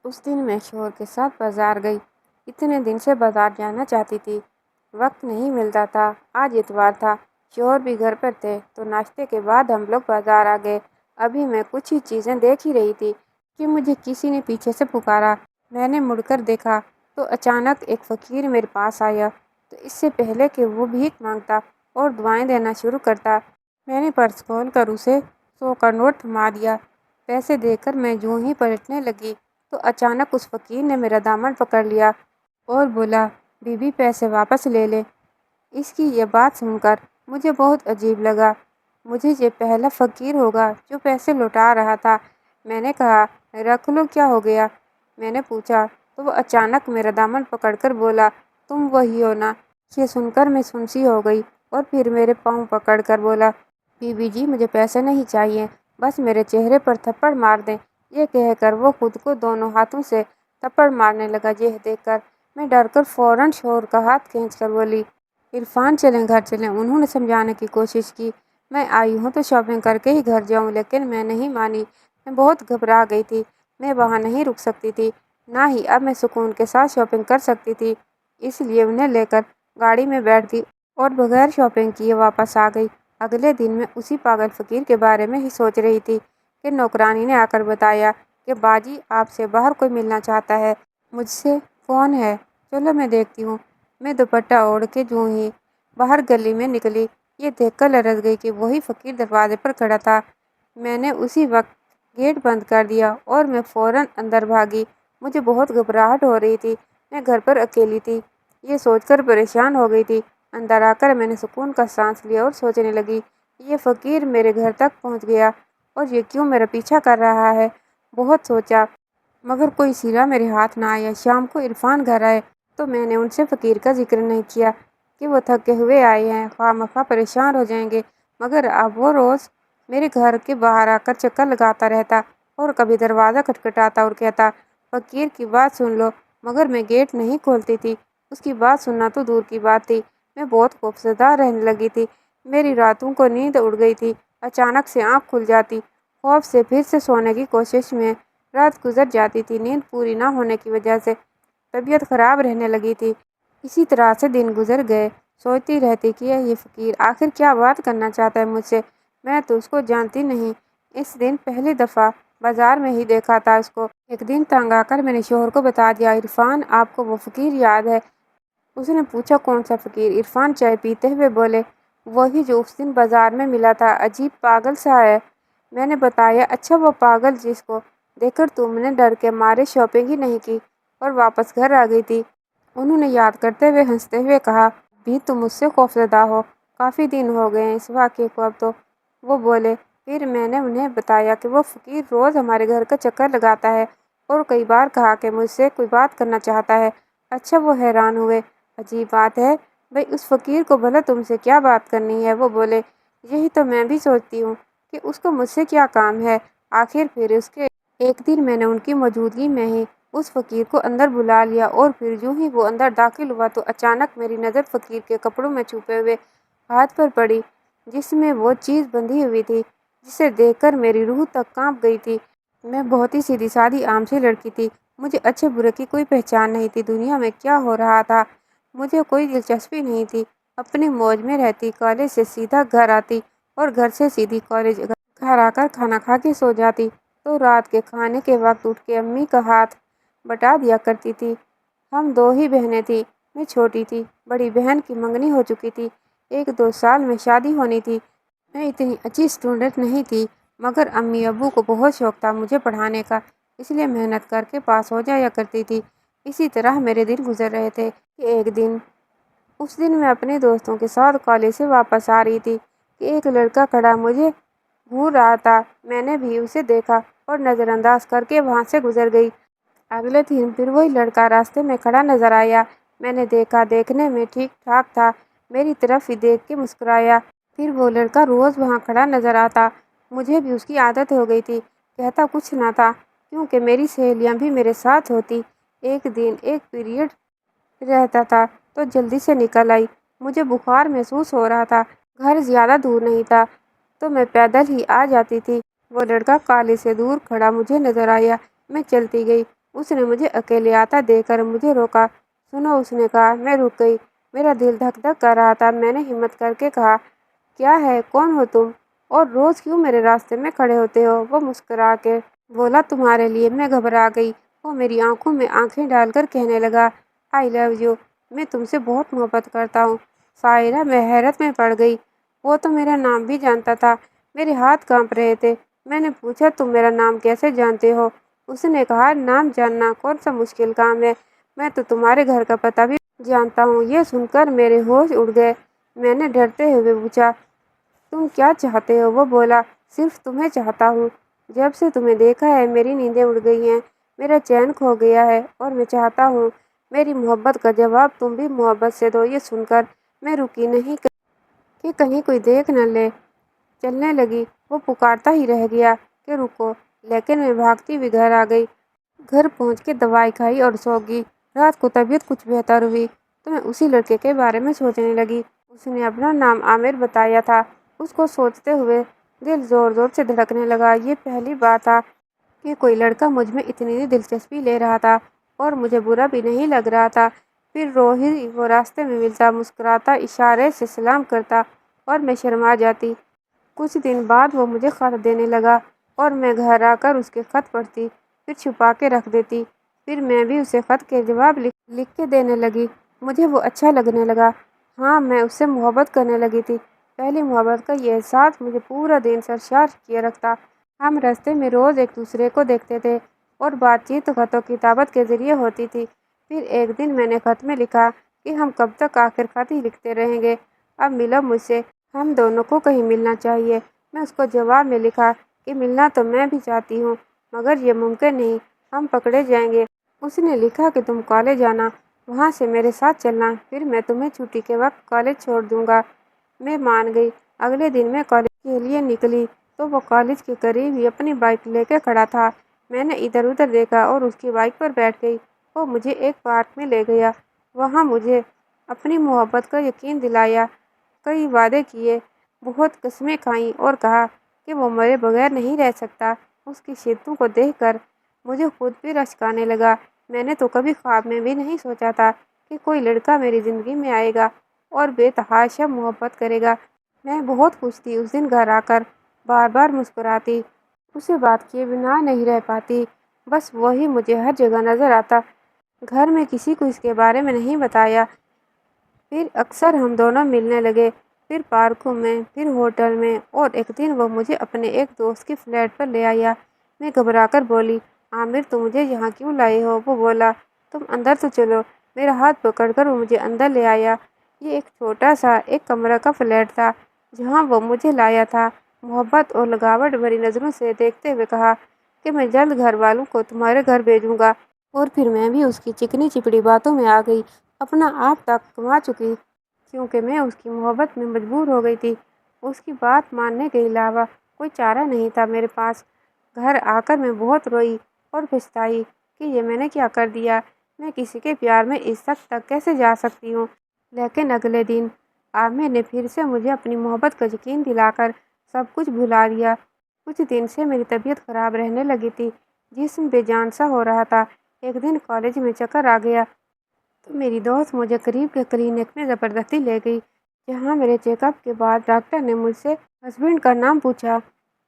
اس دن میں شوہر کے ساتھ بازار گئی۔ اتنے دن سے بازار جانا چاہتی تھی، وقت نہیں ملتا تھا۔ آج اتوار تھا، شوہر بھی گھر پر تھے تو ناشتے کے بعد ہم لوگ بازار آ گئے۔ ابھی میں کچھ ہی چیزیں دیکھ ہی رہی تھی کہ مجھے کسی نے پیچھے سے پکارا۔ میں نے مڑ کر دیکھا تو اچانک ایک فقیر میرے پاس آیا۔ تو اس سے پہلے کہ وہ بھیک مانگتا اور دعائیں دینا شروع کرتا، میں نے پرس کھول کر اسے 100 کا نوٹ تھما دیا۔ پیسے دے کر میں جوں ہی پلٹنے لگی تو اچانک اس فقیر نے میرا دامن پکڑ لیا اور بولا، بی بی پیسے واپس لے لے۔ اس کی یہ بات سن کر مجھے بہت عجیب لگا۔ مجھے یہ پہلا فقیر ہوگا جو پیسے لوٹا رہا تھا۔ میں نے کہا، رکھ لو، کیا ہو گیا؟ میں نے پوچھا تو وہ اچانک میرا دامن پکڑ کر بولا، تم وہی ہو نا؟ یہ سن کر میں سنسی ہو گئی اور پھر میرے پاؤں پکڑ کر بولا، بی بی جی مجھے پیسے نہیں چاہیے، بس میرے چہرے پر تھپڑ مار دیں۔ یہ کہہ کر وہ خود کو دونوں ہاتھوں سے تھپڑ مارنے لگا۔ یہ دیکھ کر میں ڈر کر فوراً شوہر کا ہاتھ کھینچ کر بولی، عرفان چلیں گھر چلیں۔ انہوں نے سمجھانے کی کوشش کی، میں آئی ہوں تو شاپنگ کر کے ہی گھر جاؤں، لیکن میں نہیں مانی۔ میں بہت گھبرا گئی تھی، میں وہاں نہیں رک سکتی تھی، نہ ہی اب میں سکون کے ساتھ شاپنگ کر سکتی تھی۔ اس لیے انہیں لے کر گاڑی میں بیٹھ گئی اور بغیر شاپنگ کیے واپس آ گئی۔ اگلے دن میں اسی پاگل فقیر کے بارے میں ہی سوچ رہی تھی کہ نوکرانی نے آ کر بتایا کہ باجی آپ سے باہر کوئی ملنا چاہتا ہے۔ مجھ سے، کون ہے؟ چلو میں دیکھتی ہوں۔ میں دوپٹہ اوڑھ کے جوں ہی باہر گلی میں نکلی، یہ دیکھ کر لرز گئی کہ وہی فقیر دروازے پر کھڑا تھا۔ میں نے اسی وقت گیٹ بند کر دیا اور میں فوراً اندر بھاگی۔ مجھے بہت گھبراہٹ ہو رہی تھی، میں گھر پر اکیلی تھی، یہ سوچ کر پریشان ہو گئی تھی۔ اندر آ کر میں نے سکون کا سانس لیا اور سوچنے لگی، یہ فقیر میرے گھر تک پہنچ گیا اور یہ کیوں میرا پیچھا کر رہا ہے؟ بہت سوچا مگر کوئی سیرا میرے ہاتھ نہ آیا۔ شام کو عرفان گھر آئے تو میں نے ان سے فقیر کا ذکر نہیں کیا کہ وہ تھکے ہوئے آئے ہیں، خواہ مخواہ پریشان ہو جائیں گے، مگر اب وہ روز میرے گھر کے باہر آ کر چکر لگاتا رہتا اور کبھی دروازہ کھٹکھٹاتا اور کہتا، فقیر کی بات سن لو، مگر میں گیٹ نہیں کھولتی تھی۔ اس کی بات سننا تو دور کی بات تھی، میں بہت خوفزدہ رہنے لگی تھی۔ میری راتوں کو نیند اڑ گئی تھی، اچانک سے آنکھ کھل جاتی، خوف سے پھر سے سونے کی کوشش میں رات گزر جاتی تھی۔ نیند پوری نہ ہونے کی وجہ سے طبیعت خراب رہنے لگی تھی۔ اسی طرح سے دن گزر گئے، سوچتی رہتی کہ یہ فقیر آخر کیا بات کرنا چاہتا ہے مجھ سے، میں تو اس کو جانتی نہیں۔ اس دن پہلی دفعہ بازار میں ہی دیکھا تھا اس کو۔ ایک دن تنگ آ کر میں نے شوہر کو بتا دیا، عرفان آپ کو وہ فقیر یاد ہے؟ اس نے پوچھا، کون سا فقیر؟ عرفان چائے پیتے ہوئے بولے، وہی جو اس دن بازار میں ملا تھا، عجیب پاگل سا ہے۔ میں نے بتایا، اچھا وہ پاگل جس کو دیکھ کر تم نے ڈر کے مارے شاپنگ ہی نہیں کی اور واپس گھر آ گئی تھی؟ انہوں نے یاد کرتے ہوئے ہنستے ہوئے کہا، بھی تم مجھ سے خوفزدہ ہو، کافی دن ہو گئے ہیں اس واقعے کو اب تو۔ وہ بولے، پھر میں نے انہیں بتایا کہ وہ فقیر روز ہمارے گھر کا چکر لگاتا ہے اور کئی بار کہا کہ مجھ سے کوئی بات کرنا چاہتا ہے۔ اچھا وہ حیران ہوئے، عجیب بات ہے بھئی، اس فقیر کو بھلا تم سے کیا بات کرنی ہے؟ وہ بولے، یہی تو میں بھی سوچتی ہوں کہ اس کو مجھ سے کیا کام ہے آخر۔ پھر اس کے ایک دن میں نے ان کی موجودگی میں ہی اس فقیر کو اندر بلا لیا اور پھر جو ہی وہ اندر داخل ہوا تو اچانک میری نظر فقیر کے کپڑوں میں چھپے ہوئے ہاتھ پر پڑی جس میں وہ چیز بندھی ہوئی تھی، جسے دیکھ کر میری روح تک کانپ گئی تھی۔ میں بہت ہی سیدھی سادی عام سی لڑکی تھی، مجھے اچھے برے کی کوئی پہچان نہیں تھی۔ دنیا میں کیا ہو رہا تھا مجھے کوئی دلچسپی نہیں تھی، اپنی موج میں رہتی، کالج سے سیدھا گھر آتی اور گھر سے سیدھی کالج، گھر آ کر کھانا کھا کے سو جاتی تو رات کے کھانے کے وقت اٹھ کے امی کا ہاتھ بٹا دیا کرتی تھی۔ ہم دو ہی بہنیں تھیں، میں چھوٹی تھی، بڑی بہن کی منگنی ہو چکی تھی، 1-2 سال میں شادی ہونی تھی۔ میں اتنی اچھی اسٹوڈنٹ نہیں تھی مگر امی ابو کو بہت شوق تھا مجھے پڑھانے کا، اس لیے محنت کر کے پاس ہو جایا کرتی تھی۔ اسی طرح میرے دن گزر رہے تھے کہ ایک دن، اس دن میں اپنے دوستوں کے ساتھ کالج سے واپس آ رہی تھی کہ ایک لڑکا کھڑا مجھے گھور رہا تھا۔ میں نے بھی اسے دیکھا اور نظر انداز کر کے وہاں سے گزر گئی۔ اگلے دن پھر وہی لڑکا راستے میں کھڑا نظر آیا، میں نے دیکھا، دیکھنے میں ٹھیک ٹھاک تھا، میری طرف ہی دیکھ کے مسکرایا۔ پھر وہ لڑکا روز وہاں کھڑا نظر آتا، مجھے بھی اس کی عادت ہو گئی تھی، کہتا کچھ نہ تھا کیونکہ میری سہیلیاں بھی میرے ساتھ ہوتی۔ ایک دن ایک پیریڈ رہتا تھا تو جلدی سے نکل آئی، مجھے بخار محسوس ہو رہا تھا، گھر زیادہ دور نہیں تھا تو میں پیدل ہی آ جاتی تھی۔ وہ لڑکا کالج سے دور کھڑا مجھے نظر آیا، میں چلتی گئی، اس نے مجھے اکیلے آتا دیکھ کر مجھے روکا۔ سنو، اس نے کہا۔ میں رک گئی، میرا دل دھک دھک کر رہا تھا۔ میں نے ہمت کر کے کہا، کیا ہے، کون ہو تم، اور روز کیوں میرے راستے میں کھڑے ہوتے ہو؟ وہ مسکرا کے بولا، تمہارے لیے۔ میں گھبرا گئی۔ وہ میری آنکھوں میں آنکھیں ڈال کر کہنے لگا، آئی لو یو، میں تم سے بہت محبت کرتا ہوں۔ ساحرہ، میں حیرت میں پڑ گئی۔ وہ تو میرا نام بھی جانتا تھا۔ میرے ہاتھ کانپ رہے تھے۔ میں نے پوچھا، تم میرا نام کیسے جانتے ہو؟ اس نے کہا، نام جاننا کون سا مشکل کام ہے، میں تو تمہارے گھر کا پتہ بھی جانتا ہوں۔ یہ سن کر میرے ہوش اڑ گئے۔ میں نے ڈرتے ہوئے پوچھا، تم کیا چاہتے ہو؟ وہ بولا، صرف تمہیں چاہتا ہوں۔ جب سے تمہیں دیکھا ہے میری نیندیں اڑ گئی ہیں، میرا چین کھو گیا ہے، اور میں چاہتا ہوں میری محبت کا جواب تم بھی محبت سے دو۔ یہ سن کر میں رکی نہیں کہ کہیں کوئی دیکھ نہ لے۔ چلنے لگی۔ وہ پکارتا ہی رہ گیا کہ رکو، لیکن میں بھاگتی ہوئی گھر آ گئی۔ گھر پہنچ کے دوائی کھائی اور سو گئی۔ رات کو طبیعت کچھ بہتر ہوئی تو میں اسی لڑکے کے بارے میں سوچنے لگی۔ اس نے اپنا نام عامر بتایا تھا۔ اس کو سوچتے ہوئے دل زور زور سے دھڑکنے لگا۔ یہ پہلی بار تھا کہ کوئی لڑکا مجھ میں اتنی دلچسپی لے رہا تھا، اور مجھے برا بھی نہیں لگ رہا تھا۔ پھر روز ہی وہ راستے میں ملتا، مسکراتا، اشارے سے سلام کرتا، اور میں شرما جاتی۔ کچھ دن بعد وہ مجھے خط دینے لگا، اور میں گھر آ کر اس کے خط پڑھتی، پھر چھپا کے رکھ دیتی۔ پھر میں بھی اسے خط کے جواب لکھ کے دینے لگی۔ مجھے وہ اچھا لگنے لگا۔ ہاں، میں اس سے محبت کرنے لگی تھی۔ پہلی محبت کا یہ احساس مجھے پورا دن سرشار کیے رکھتا۔ ہم راستے میں روز ایک دوسرے کو دیکھتے تھے، اور بات چیت خط و کتابت کے ذریعے ہوتی تھی۔ پھر ایک دن میں نے خط میں لکھا کہ ہم کب تک آخر خط ہی لکھتے رہیں گے، اب ملو مجھ سے، ہم دونوں کو کہیں ملنا چاہیے۔ میں اس کو جواب میں لکھا کہ ملنا تو میں بھی چاہتی ہوں، مگر یہ ممکن نہیں، ہم پکڑے جائیں گے۔ اس نے لکھا کہ تم کالج آنا، وہاں سے میرے ساتھ چلنا، پھر میں تمہیں چھٹی کے وقت کالج چھوڑ دوں گا۔ میں مان گئی۔ اگلے دن میں کالج کے لیے نکلی تو وہ کالج کے قریب ہی اپنی بائک لے کے کھڑا تھا۔ میں نے ادھر ادھر دیکھا اور اس کی بائک پر بیٹھ گئی۔ وہ مجھے ایک پارک میں لے گیا۔ وہاں مجھے اپنی محبت کا یقین دلایا، کئی وعدے کیے، بہت قسمیں کھائیں، اور کہا کہ وہ میرے بغیر نہیں رہ سکتا۔ اس کی شرطوں کو دیکھ کر مجھے خود بھی رشک آنے لگا۔ میں نے تو کبھی خواب میں بھی نہیں سوچا تھا کہ کوئی لڑکا میری زندگی میں آئے گا اور بے تحاشا محبت کرے گا۔ میں بہت خوش تھی۔ اس دن گھر آ کر بار بار مسکراتی، اسے بات کیے بنا نہیں رہ پاتی، بس وہی مجھے ہر جگہ نظر آتا۔ گھر میں کسی کو اس کے بارے میں نہیں بتایا۔ پھر اکثر ہم دونوں ملنے لگے، پھر پارکوں میں، پھر ہوٹل میں، اور ایک دن وہ مجھے اپنے ایک دوست کی فلیٹ پر لے آیا۔ میں گھبرا کر بولی، عامر، تم مجھے یہاں کیوں لائے ہو؟ وہ بولا، تم اندر تو چلو۔ میرا ہاتھ پکڑ کر وہ مجھے اندر لے آیا۔ یہ ایک چھوٹا سا ایک کمرہ کا فلیٹ تھا جہاں وہ مجھے لایا تھا۔ محبت اور لگاوٹ بھری نظروں سے دیکھتے ہوئے کہا کہ میں جلد گھر والوں کو تمہارے گھر بھیجوں گا۔ اور پھر میں بھی اس کی چکنی چپڑی باتوں میں آ گئی، اپنا آپ تک گنوا چکی، کیونکہ میں اس کی محبت میں مجبور ہو گئی تھی۔ اس کی بات ماننے کے علاوہ کوئی چارہ نہیں تھا میرے پاس۔ گھر آ کر میں بہت روئی اور پچھتائی کہ یہ میں نے کیا کر دیا۔ میں کسی کے پیار میں اس حد تک کیسے جا سکتی ہوں؟ لیکن اگلے دن عامر نے پھر سے مجھے اپنی محبت کا یقین دلا کر سب کچھ بھلا دیا۔ کچھ دن سے میری طبیعت خراب رہنے لگی تھی، جسم بے جان سا ہو رہا تھا۔ ایک دن کالج میں چکر آ گیا تو میری دوست مجھے قریب کے کلینک میں زبردستی لے گئی، جہاں میرے چیک اپ کے بعد ڈاکٹر نے مجھ سے ہسبینڈ کا نام پوچھا،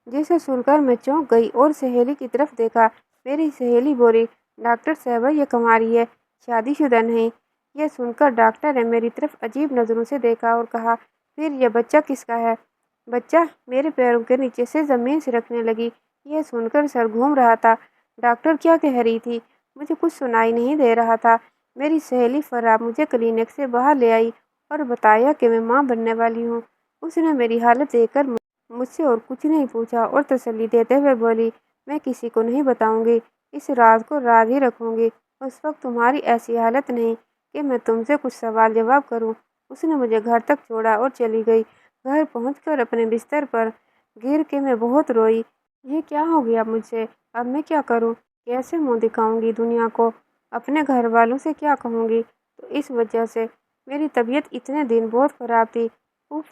جسے سن کر میں چونک گئی اور سہیلی کی طرف دیکھا۔ میری سہیلی بولی، ڈاکٹر صاحبہ، یہ کنواری ہے، شادی شدہ نہیں۔ یہ سن کر ڈاکٹر نے میری طرف عجیب نظروں سے دیکھا اور کہا، پھر یہ بچہ کس کا ہے؟ بچہ؟ میرے پیروں کے نیچے سے زمین سرکنے لگی۔ یہ سن کر سر گھوم رہا تھا۔ ڈاکٹر کیا کہہ رہی تھی؟ مجھے کچھ سنائی نہیں دے رہا تھا۔ میری سہیلی فرح مجھے کلینک سے باہر لے آئی اور بتایا کہ میں ماں بننے والی ہوں۔ اس نے میری حالت دیکھ کر مجھ سے اور کچھ نہیں پوچھا اور تسلی دیتے ہوئے بولی، میں کسی کو نہیں بتاؤں گی، اس راز کو راز ہی رکھوں گی۔ اس وقت تمہاری ایسی حالت نہیں کہ میں تم سے کچھ سوال جواب کروں۔ اس نے مجھے گھر تک چھوڑا اور چلی گئی۔ گھر پہنچ کر اپنے بستر پر گر کے میں بہت روئی۔ یہ کیا ہو گیا مجھ سے؟ اب میں کیا کروں؟ کیسے منہ دکھاؤں گی دنیا کو؟ اپنے گھر والوں سے کیا کہوں گی؟ تو اس وجہ سے میری طبیعت اتنے دن بہت خراب تھی۔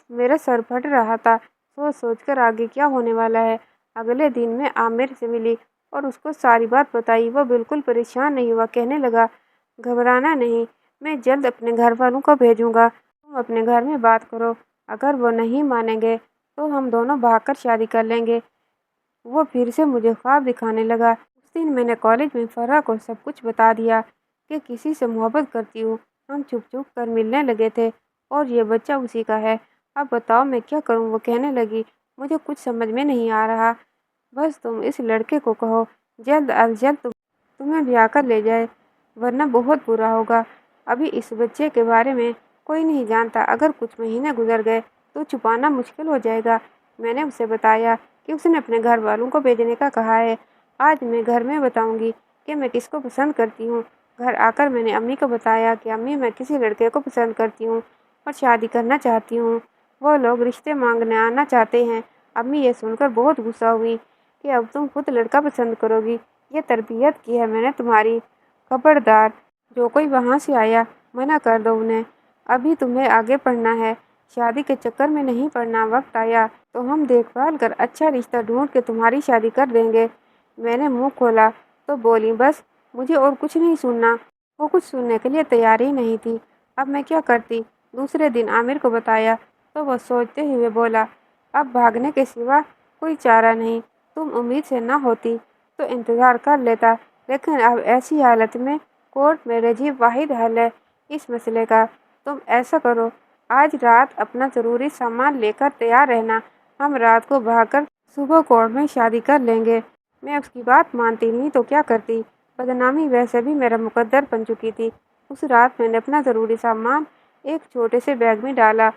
میرا سر پھٹ رہا تھا سوچ سوچ کر آگے کیا ہونے والا ہے۔ اگلے دن میں عامر سے ملی اور اس کو ساری بات بتائی۔ وہ بالکل پریشان نہیں ہوا، کہنے لگا گھبرانا نہیں، میں جلد اپنے گھر والوں کو بھیجوں گا، تم اپنے گھر میں بات کرو، اگر وہ نہیں مانیں گے تو ہم دونوں بھاگ کر شادی کر لیں گے۔ وہ پھر سے مجھے خواب دکھانے لگا۔ اس دن میں نے کالج میں فرح کو سب کچھ بتا دیا کہ کسی سے محبت کرتی ہوں۔ ہم چھپ چھپ کر ملنے لگے تھے اور یہ بچہ اسی کا ہے۔ اب بتاؤ میں کیا کروں؟ وہ کہنے لگی مجھے کچھ سمجھ میں نہیں آ رہا، بس تم اس لڑکے کو کہو جلد از جلد تمہیں بیاہ کر لے جائے، ورنہ بہت برا ہوگا۔ ابھی اس بچے کے بارے میں کوئی نہیں جانتا، اگر کچھ مہینے گزر گئے تو چھپانا مشکل ہو جائے گا۔ میں نے اسے بتایا کہ اس نے اپنے گھر والوں کو بھیجنے کا کہا ہے۔ آج میں گھر میں بتاؤں گی کہ میں کس کو پسند کرتی ہوں۔ گھر آ کر میں نے امی کو بتایا کہ امی میں کسی لڑکے کو پسند کرتی ہوں اور شادی کرنا چاہتی ہوں، وہ لوگ رشتے مانگنے آنا چاہتے ہیں۔ امی یہ سن کر بہت غصہ ہوئی کہ اب تم خود لڑکا پسند کرو گی، یہ تربیت کی ہے میں نے تمہاری، خبردار جو کوئی وہاں سے آیا منع کر دو انہیں، ابھی تمہیں آگے پڑھنا ہے، شادی کے چکر میں نہیں پڑنا، وقت آیا تو ہم دیکھ بھال کر اچھا رشتہ ڈھونڈ کے تمہاری شادی کر دیں گے۔ میں نے منہ کھولا تو بولی بس مجھے اور کچھ نہیں سننا۔ وہ کچھ سننے کے لیے تیار ہی نہیں تھی۔ اب میں کیا کرتی؟ دوسرے دن عامر کو بتایا تو وہ سوچتے ہوئے بولا اب بھاگنے کے سوا کوئی چارہ نہیں، تم امید سے نہ ہوتی تو انتظار کر لیتا، لیکن اب ایسی حالت میں کورٹ میں رجیع واحد حل ہے اس مسئلے کا۔ تم ایسا کرو آج رات اپنا ضروری سامان لے کر تیار رہنا، ہم رات کو بھاگ کر صبح کورٹ میں شادی کر لیں گے۔ میں اس کی بات مانتی نہیں تو کیا کرتی، بدنامی ویسے بھی میرا مقدر بن چکی تھی۔ اس رات میں نے اپنا ضروری سامان ایک چھوٹے سے بیگ میں ڈالا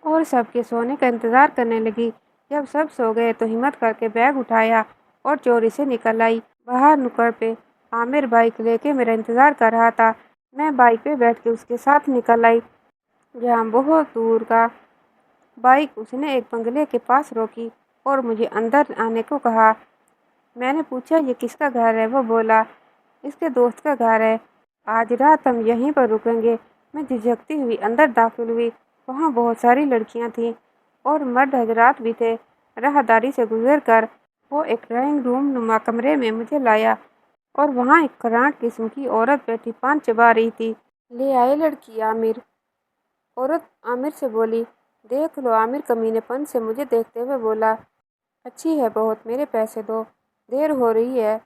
اور سب کے سونے کا انتظار کرنے لگی۔ جب سب سو گئے تو ہمت کر کے بیگ اٹھایا اور چوری سے نکل آئی۔ باہر نکڑ پہ عامر بائک لے کے میرا انتظار کر رہا تھا۔ میں بائک پہ بیٹھ کے اس کے ساتھ نکل آئی جہاں بہت دور کا بائک اس نے ایک بنگلے کے پاس روکی اور مجھے اندر آنے کو کہا۔ میں نے پوچھا یہ کس کا گھر ہے؟ وہ بولا اس کے دوست کا گھر ہے، آج رات ہم یہیں پر رکیں گے۔ میں جھجکتی ہوئی اندر داخل ہوئی، وہاں بہت ساری لڑکیاں تھیں اور مرد حضرات بھی تھے۔ راہداری سے گزر کر وہ ایک ڈرائنگ روم نما کمرے میں مجھے لایا اور وہاں ایک کراٹ قسم کی عورت بیٹھی پان چبا رہی تھی۔ لے آئے لڑکی عامر؟ عورت عامر سے بولی۔ دیکھ لو۔ عامر کمینے پن سے مجھے دیکھتے ہوئے بولا اچھی ہے بہت، میرے پیسے دو، دیر ہو رہی ہے۔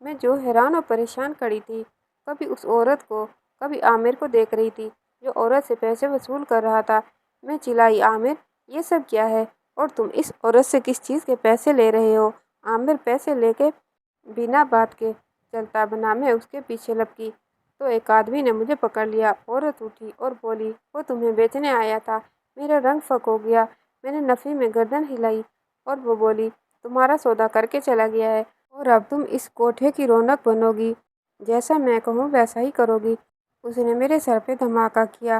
میں جو حیران اور پریشان کھڑی تھی، کبھی اس عورت کو کبھی عامر کو دیکھ رہی تھی جو عورت سے پیسے وصول کر رہا تھا۔ میں چلائی عامر یہ سب کیا ہے اور تم اس عورت سے کس چیز کے پیسے لے رہے ہو؟ عامر پیسے لے کے بنا بات کے چلتا بنا۔ میں اس کے پیچھے لپکی تو ایک آدمی نے مجھے پکڑ لیا۔ عورت اٹھی اور بولی وہ تمہیں بیچنے آیا تھا۔ میرا رنگ فک ہو گیا، میں نے نفی میں گردن ہلائی اور وہ بولی تمہارا سودا کر کے چلا گیا ہے اور اب تم اس کوٹھے کی رونق بنو گی، جیسا میں کہوں ویسا ہی کرو گی۔ اس نے میرے سر پہ دھماکہ کیا۔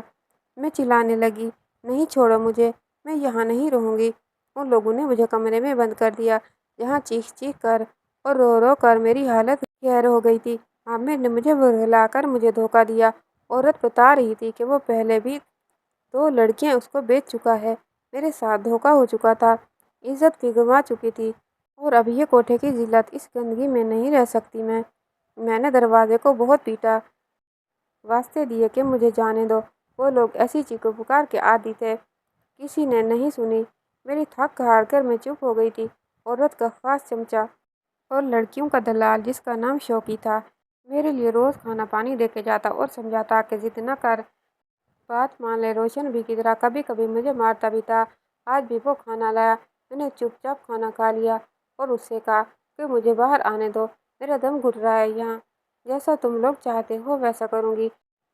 میں چلانے لگی نہیں چھوڑو مجھے، میں یہاں نہیں رہوں گی۔ ان لوگوں نے مجھے کمرے میں بند کر دیا جہاں چیخ چیخ کر اور رو رو کر میری حالت قہر ہو گئی تھی۔ عامر نے مجھے ورغلا کر مجھے دھوکہ دیا۔ عورت بتا رہی تھی کہ وہ پہلے بھی 2 لڑکیاں اس کو بیچ چکا ہے، میرے ساتھ دھوکہ ہو چکا تھا، عزت بھی گنوا چکی تھی اور اب یہ کوٹھے کی ذلت، اس گندگی میں نہیں رہ سکتی میں۔ میں نے دروازے کو بہت پیٹا، واسطے دیے کہ مجھے جانے دو۔ وہ لوگ ایسی چیخو پکار کے عادی تھے، کسی نے نہیں سنی۔ میری تھک ہار کر میں چپ ہو گئی تھی۔ عورت کا خاص چمچہ اور لڑکیوں کا دلال جس کا نام شوقی تھا، میرے لیے روز کھانا پانی دے کے جاتا اور سمجھاتا کہ ضد نہ کر، بات مان لے۔ روشن بھی کی طرح کبھی کبھی مجھے مارتا بھی تھا۔ آج بھی وہ کھانا لایا، میں نے چپ چاپ کھانا کھا لیا اور اس سے کہا کہ مجھے باہر آنے دو، میرا دم گھٹ رہا ہے یہاں، جیسا تم لوگ چاہتے ہو ویسا کروں گی۔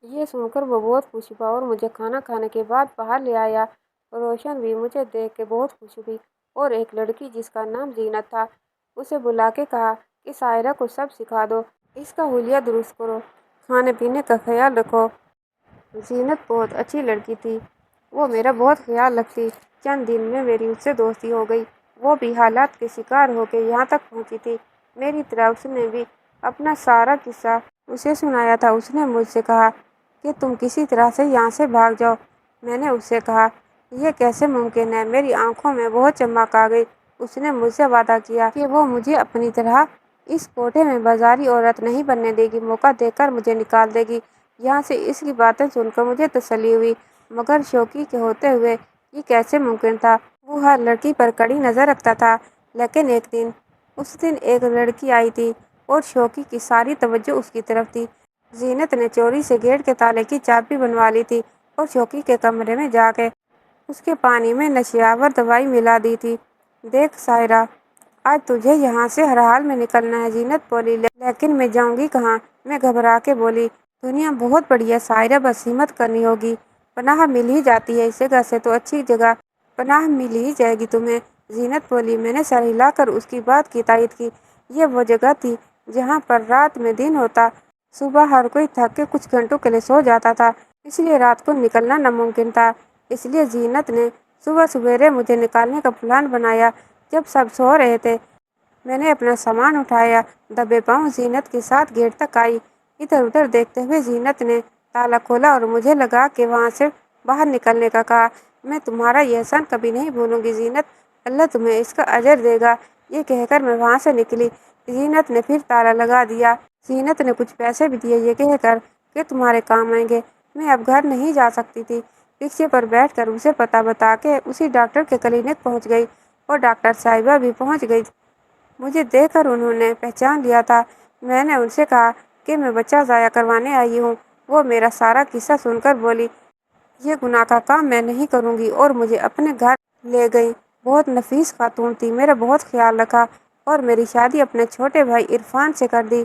یہ سن کر وہ بہت خوش ہوا اور مجھے کھانا کھانے کے بعد باہر لے آیا۔ روشن بھی مجھے دیکھ کے بہت خوش ہوئی اور ایک لڑکی جس کا نام زینت تھا اسے بلا کے کہا کہ سائرہ کو سب سکھا دو، اس کا حلیہ درست کرو، کھانے پینے کا خیال رکھو۔ زینت بہت اچھی لڑکی تھی، وہ میرا بہت خیال رکھتی۔ چند دن میں میری اس سے دوستی ہو گئی۔ وہ بھی حالات کے شکار ہو کے یہاں تک پہنچی تھی، میری طرح اس نے بھی اپنا سارا قصہ اسے سنایا تھا۔ اس نے مجھ سے کہا کہ تم کسی طرح سے یہاں سے بھاگ جاؤ۔ میں نے اس سے کہا یہ کیسے ممکن ہے؟ میری آنکھوں میں بہت چمک آ گئی۔ اس نے مجھ سے وعدہ کیا کہ وہ مجھے اپنی طرح اس کوٹھے میں بازاری عورت نہیں بننے دے گی، موقع دے کر مجھے نکال دے گی یہاں سے۔ اس کی باتیں سن کر مجھے تسلی ہوئی، مگر شوقی کے ہوتے ہوئے یہ کیسے ممکن تھا؟ وہ ہر لڑکی پر کڑی نظر رکھتا تھا، لیکن اس دن ایک لڑکی آئی تھی اور شوقی کی ساری توجہ اس کی طرف تھی۔ زینت نے چوری سے گیٹ کے تالے کی چابی بنوا لی تھی اور شوقی کے کمرے میں جا کے اس کے پانی میں نشیاور دوائی ملا دی تھی۔ دیکھ سائرہ، آج تجھے یہاں سے ہر حال میں نکلنا ہے، زینت بولی۔ لیکن میں جاؤں گی کہاں؟ میں گھبرا کے بولی۔ دنیا بہت بڑی ہے سائرہ، بس ہمت کرنی ہوگی، پناہ مل ہی جاتی ہے، اس جگہ سے تو اچھی جگہ پناہ مل ہی جائے گی تمہیں، زینت بولی۔ میں نے سر ہلا کر اس کی بات کی تائید کی۔ یہ وہ جگہ تھی جہاں پر رات میں دن ہوتا، صبح ہر کوئی تھک کے کچھ گھنٹوں کے لیے سو جاتا تھا، اس لیے رات کو نکلنا ناممکن تھا۔ اس لیے زینت نے صبح سویرے مجھے نکالنے کا پلان بنایا جب سب سو رہے تھے۔ میں نے اپنا سامان اٹھایا، دبے پاؤں زینت کے ساتھ گیٹ تک آئی۔ ادھر ادھر دیکھتے ہوئے زینت نے تالا کھولا اور مجھے لگا کہ وہاں سے باہر نکلنے کا کہا۔ میں تمہارا یہ احسان کبھی نہیں بھولوں گی زینت، اللہ تمہیں اس کا اجر دے گا، یہ کہہ کر میں وہاں سے نکلی۔ زینت نے پھر تالا لگا دیا۔ زینت نے کچھ پیسے بھی دیے، یہ کہہ کر کہ تمہارے کام آئیں گے۔ میں اب گھر نہیں جا سکتی تھی، رکشے پر بیٹھ کر اسے پتہ بتا کے اسی ڈاکٹر کے کلینک پہنچ گئی اور ڈاکٹر صاحبہ بھی پہنچ گئی۔ مجھے دیکھ کر انہوں نے پہچان لیا تھا۔ میں نے ان سے کہا کہ میں بچہ ضائع کروانے آئی ہوں۔ وہ میرا سارا قصہ سن کر بولی، یہ گناہ کا کام میں نہیں کروں گی، اور مجھے اپنے گھر لے گئی۔ بہت نفیس خاتون تھی، میرا بہت خیال رکھا اور میری شادی اپنے چھوٹے بھائی عرفان سے کر دی،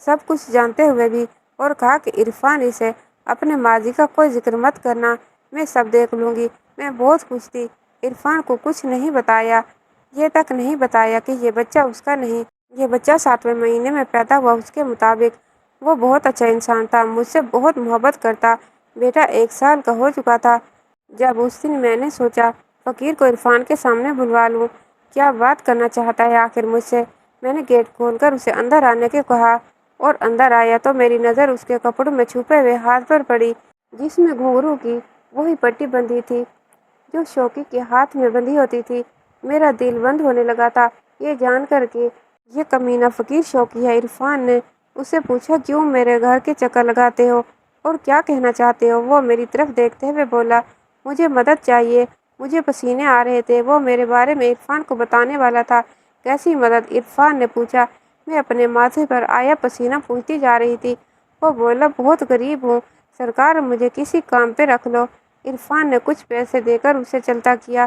سب کچھ جانتے ہوئے بھی، اور کہا کہ عرفان اسے اپنے ماضی کا کوئی ذکر مت کرنا، میں سب دیکھ لوں گی۔ میں بہت خوش تھی، عرفان کو کچھ نہیں بتایا، یہ تک نہیں بتایا کہ یہ بچہ اس کا نہیں، یہ بچہ 7ویں مہینے میں پیدا ہوا اس کے مطابق۔ وہ بہت اچھا انسان تھا، مجھ سے بہت محبت کرتا۔ بیٹا 1 سال کا ہو چکا تھا جب اس دن میں نے سوچا فقیر کو عرفان کے سامنے بلوا لوں، کیا بات کرنا چاہتا ہے آخر مجھ سے۔ میں نے گیٹ کھول کر اسے اندر آنے کو کہا اور اندر آیا تو میری نظر اس کے کپڑوں میں چھپے ہوئے ہاتھ پر پڑی، جس میں گھنگرو کی وہی پٹی بندھی تھی جو شوقی کے ہاتھ میں بندھی ہوتی تھی۔ میرا دل بند ہونے لگا تھا یہ جان کر کہ یہ کمینہ فقیر شوقی ہے۔ عرفان نے اس سے پوچھا، کیوں میرے گھر کے چکر لگاتے ہو اور کیا کہنا چاہتے ہو؟ وہ میری طرف دیکھتے ہوئے بولا، مجھے مدد چاہیے، مجھے پسینے آ رہے تھے۔ وہ میرے بارے میں عرفان کو بتانے والا تھا۔ کیسی مدد؟ عرفان نے پوچھا۔ میں اپنے ماتھے پر آیا پسینہ پوچھتی جا رہی تھی۔ وہ بولا، بہت غریب ہوں سرکار، مجھے کسی کام پہ رکھ لو۔ عرفان نے کچھ پیسے دے کر اسے چلتا کیا،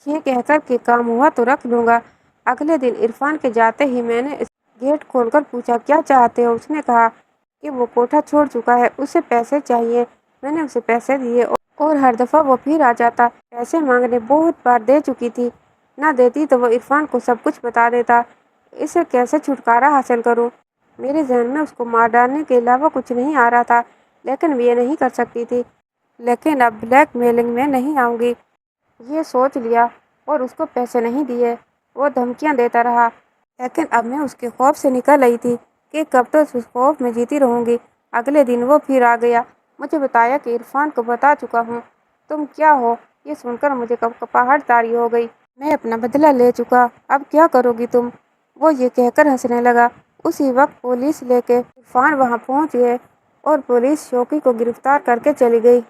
یہ کہہ کر کہ کام ہوا تو رکھ لوں گا۔ اگلے دن عرفان کے جاتے ہی میں نے گیٹ کھول کر پوچھا، کیا چاہتے ہو؟ اس نے کہا کہ وہ کوٹھا چھوڑ چکا ہے، اسے پیسے چاہیے۔ میں نے اسے پیسے دیے اور ہر دفعہ وہ پھر آ جاتا، پیسے مانگنے، بہت بار دے چکی تھی، نہ دیتی تو وہ عرفان کو سب کچھ بتا دیتا۔ اسے کیسے چھٹکارا حاصل کروں؟ میرے ذہن میں اس کو مار ڈالنے کے علاوہ کچھ نہیں آ رہا تھا، لیکن میں یہ نہیں کر سکتی تھی۔ لیکن اب بلیک میلنگ میں نہیں آؤں گی، یہ سوچ لیا اور اس کو پیسے نہیں دیے۔ وہ دھمکیاں دیتا رہا، لیکن اب میں اس کے خوف سے نکل آئی تھی کہ کب تو اس خوف میں جیتی رہوں گی۔ اگلے دن وہ پھر آ گیا، مجھے بتایا کہ عرفان کو بتا چکا ہوں۔ تم کیا ہو؟ یہ سن کر مجھے کپاہٹ طاری ہو گئی۔ میں اپنا بدلہ لے چکا، اب کیا کرو گی تم؟ وہ یہ کہہ کر ہنسنے لگا۔ اسی وقت پولیس لے کے عرفان وہاں پہنچ گئے اور پولیس شوقی کو گرفتار کر کے چلی گئی۔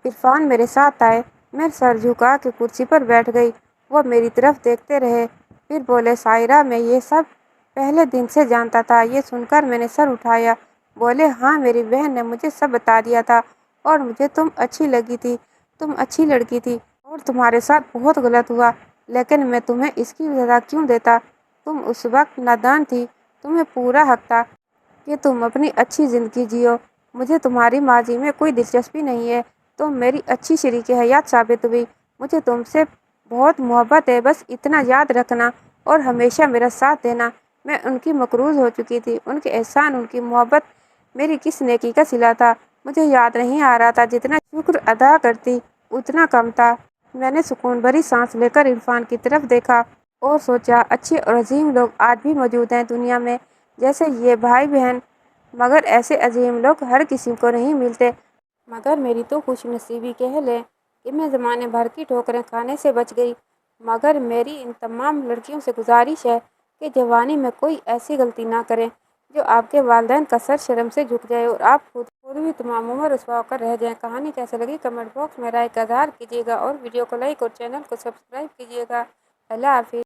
عرفان میرے ساتھ آئے، میں سر جھکا کے کرسی پر بیٹھ گئی۔ وہ میری طرف دیکھتے رہے، پھر بولے، سائرہ، میں یہ سب پہلے دن سے جانتا تھا۔ یہ سن کر میں نے سر اٹھایا۔ بولے، ہاں، میری بہن نے مجھے سب بتا دیا تھا اور مجھے تم اچھی لگی تھی، تم اچھی لڑکی تھی اور تمہارے ساتھ بہت غلط ہوا، لیکن میں تمہیں اس کی سزا کیوں دیتا؟ تم اس وقت نادان تھی، تمہیں پورا حق تھا کہ تم اپنی اچھی زندگی جیو۔ مجھے تمہاری ماضی میں کوئی دلچسپی نہیں ہے، تم میری اچھی شریک حیات ثابت ہوئی، مجھے تم سے بہت محبت ہے، بس اتنا یاد رکھنا اور ہمیشہ میرا ساتھ دینا۔ میں ان کی مقروض ہو چکی تھی، ان کے احسان، ان کی محبت میری کس نیکی کا صلہ تھا؟ مجھے یاد نہیں آ رہا تھا، جتنا شکر ادا کرتی اتنا کم تھا۔ میں نے سکون بھری سانس لے کر عرفان کی طرف دیکھا اور سوچا، اچھے اور عظیم لوگ آج بھی موجود ہیں دنیا میں، جیسے یہ بھائی بہن، مگر ایسے عظیم لوگ ہر کسی کو نہیں ملتے۔ مگر میری تو خوش نصیبی کہہ لیں کہ میں زمانے بھر کی ٹھوکریں کھانے سے بچ گئی۔ مگر میری ان تمام لڑکیوں سے گزارش ہے کہ جوانی میں کوئی ایسی غلطی نہ کریں جو آپ کے والدین کا سر شرم سے جھک جائے اور آپ خود بھی تمام عمر رسوا ہو کر رہ جائیں۔ کہانی کیسے لگی کمنٹ باکس میں رائے کا اظہار کیجیے گا اور ویڈیو کو لائک اور چینل کو سبسکرائب کیجیے گا۔ اللہ حافظ۔